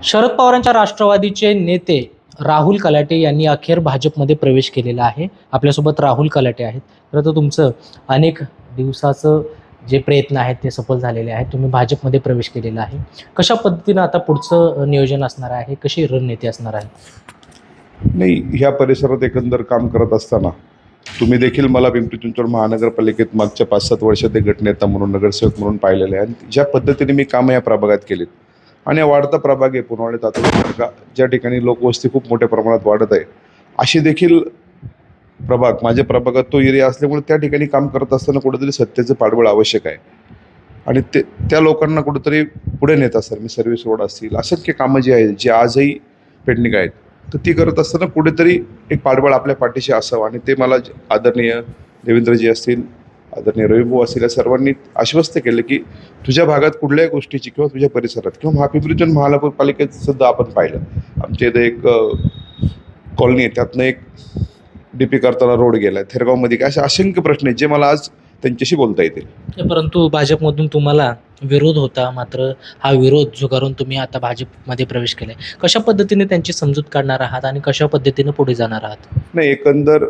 शरद पवारांच्या राष्ट्रवादीचे नेते राहुल कलाटे यांनी अखेर भाजपमध्ये प्रवेश केलेला आहे. आपल्यासोबत राहुल कलाटे आहेत. खरं तर तुमचं अनेक दिवसाचं जे प्रयत्न आहेत ते सफल झालेले आहेत. तुम्ही भाजपमध्ये प्रवेश केलेला आहे. कशा पद्धतीनं आता पुढचं नियोजन असणार आहे, कशी रणनीती असणार आहे? नाही, ह्या परिसरात एकंदर काम करत असताना तुम्ही देखील मला पिंपरी चिंचवड महानगरपालिकेत मागच्या 5-7 वर्षात एक गटनेता म्हणून, नगरसेवक म्हणून पाहिलेले आहे. आणि ज्या पद्धतीने मी कामं या प्रभागात केलीत आणि वाढता प्रभाग आहे पुरवणी तालुका, ज्या ठिकाणी लोकवस्ती खूप मोठ्या प्रमाणात वाढत आहे, अशी देखील प्रभाग माझ्या प्रभागात तो एरिया असल्यामुळे त्या ठिकाणी काम करत असताना कुठेतरी सत्तेचं पाठबळ आवश्यक आहे. आणि त्या लोकांना कुठेतरी पुढे नेत असतात. मी सर्व्हिस रोड असतील, असंख्य कामं जी आहेत, जी आजही पेंडिंग आहेत, तर ती करत असताना कुठेतरी एक पाठबळ आपल्या पाठीशी असावं. आणि ते मला आदरणीय देवेंद्रजी असतील, आदरणीय रविभाऊ असतील, या सर्वांनी आश्वस्त केलं की तुझ्या भागात कुठल्याही गोष्टीची किंवा तुझ्या परिसरात किंवा पिंपरी चिंचवड महानगरपालिकेत सुद्धा आपण पाहिलं, आमच्या इथं एक कॉलनी आहे, त्यातनं एक DP करताना रोड गेला आहे, थेरगावमध्ये काय, असे असंख्य प्रश्न आहेत जे मला आज त्यांच्याशी बोलता येतील. परंतु भाजपमधून तुम्हाला विरोध होता, मात्र हा विरोध झुगारून तुम्ही आता भाजपमध्ये प्रवेश केलाय. कशा पद्धतीने त्यांची समजूत काढणार आहात आणि कशा पद्धतीने पुढे जाणार आहात? नाही, एकंदर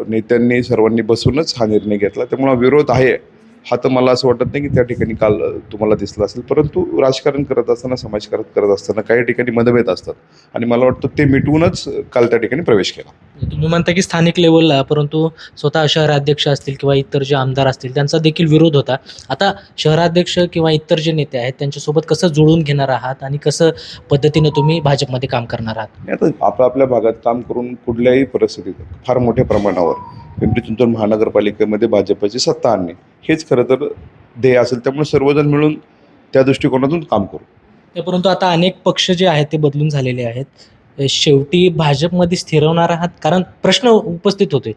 नेत्यांनी सर्वांनी बसूनच हा निर्णय घेतला, त्यामुळे विरोध आहे हा तर मला असं वाटत नाही की त्या ठिकाणी काल तुम्हाला दिसला असेल. परंतु राजकारण करत असताना, समाजकारण करत असताना काही ठिकाणी मतभेद असतात आणि मला वाटतं ते मिटवूनच काल त्या ठिकाणी प्रवेश केला. तुम्ही म्हणता की स्थानिक लेवलला, परंतु स्वतः शहराध्यक्ष असतील किंवा इतर जे आमदार असतील त्यांचा देखील विरोध होता. आता शहराध्यक्ष किंवा इतर जे नेते आहेत त्यांच्यासोबत कसं जुळून घेणार आहात आणि कसं पद्धतीनं तुम्ही भाजपमध्ये काम करणार आहात? आता आपल्या भागात काम करून कुठल्याही परिस्थितीत फार मोठ्या प्रमाणावर पिंपरी चिंचवड महानगरपालिकेमध्ये भाजपची सत्ता आणणे हेच खरं तर ध्येय असेल. त्यामुळे सर्वजण मिळून त्या दृष्टिकोनातून काम करू. परंतु आता अनेक पक्ष जे आहेत ते बदलून झालेले आहेत. शेवटी भाजपमध्ये स्थिरवणार आहात? कारण प्रश्न उपस्थित होते.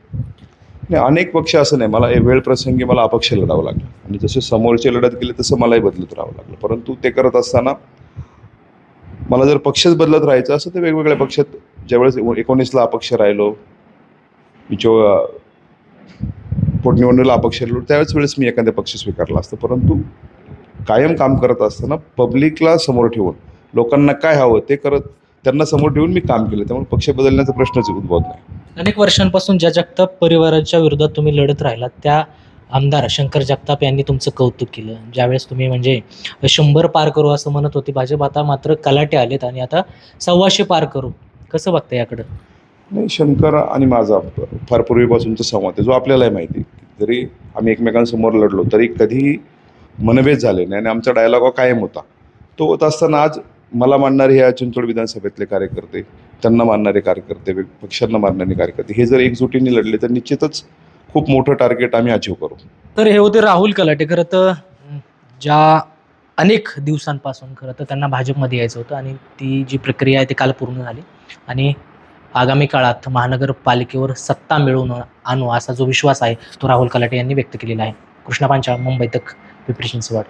नाही, अनेक पक्ष असं नाही, मला वेळ प्रसंगी मला अपक्ष लढावं लागलं आणि जसे समोरचे लढत गेले तसं मलाही बदलत राहावं लागलं. परंतु ते करत असताना मला जर पक्षच बदलत राहायचं असं तर वेगवेगळ्या पक्षात, ज्यावेळेस 19ला अपक्ष राहिलो, पोटनिवडणुकीला अपक्ष राहिलो, त्यावेळेस मी एखाद्या पक्ष स्वीकारला असतं. परंतु कायम काम करत असताना पब्लिकला समोर ठेवून, लोकांना काय हवं ते करत त्यांना समोर ठेवून मी काम केलं. त्यामुळे पक्ष बदलण्याचा प्रश्नच उद्भवत नाही. अनेक वर्षांपासून ज्या जगताप परिवाराच्या विरोधात तुम्ही लढत राहिलात, त्या आमदार शंकर जगताप यांनी तुमचं कौतुक केलं. ज्यावेळेस तुम्ही म्हणजे 100 पार करू असं म्हणत होते भाजप, आता मात्र कलाटे आलेत आणि आता 125 पार करू. कसं बघता याकडं? नाही, शंकर आणि माझा फार पूर्वीपासूनचा संवाद आहे, जो आपल्यालाही माहिती आहे. जरी आम्ही एकमेकांसमोर लढलो तरी कधीही मनभेद झाले नाही आणि आमचा डायलॉग कायम होता. तो होत असताना आज मला मानणारे ह्या चिंचवड विधानसभेतले कार्यकर्ते, त्यांना मानणारे कार्यकर्ते, पक्षांना मानणारे कार्यकर्ते, हे जर एकजुटीने लढले तर निश्चितच खूप मोठं टार्गेट आम्ही अचीव करू. तर हे होते राहुल कलाटे. खरं तर ज्या अनेक दिवसांपासून खरं तर त्यांना भाजपमध्ये यायचं होतं आणि ती जी प्रक्रिया आहे ती काल पूर्ण झाली आणि आगामी काळात महानगरपालिकेवर सत्ता मिळवून आणू असा जो विश्वास आहे तो राहुल कलाटे यांनी व्यक्त केलेला आहे. कृष्णा पांचाळ, मुंबई तक, पिंपरी चिंचवड.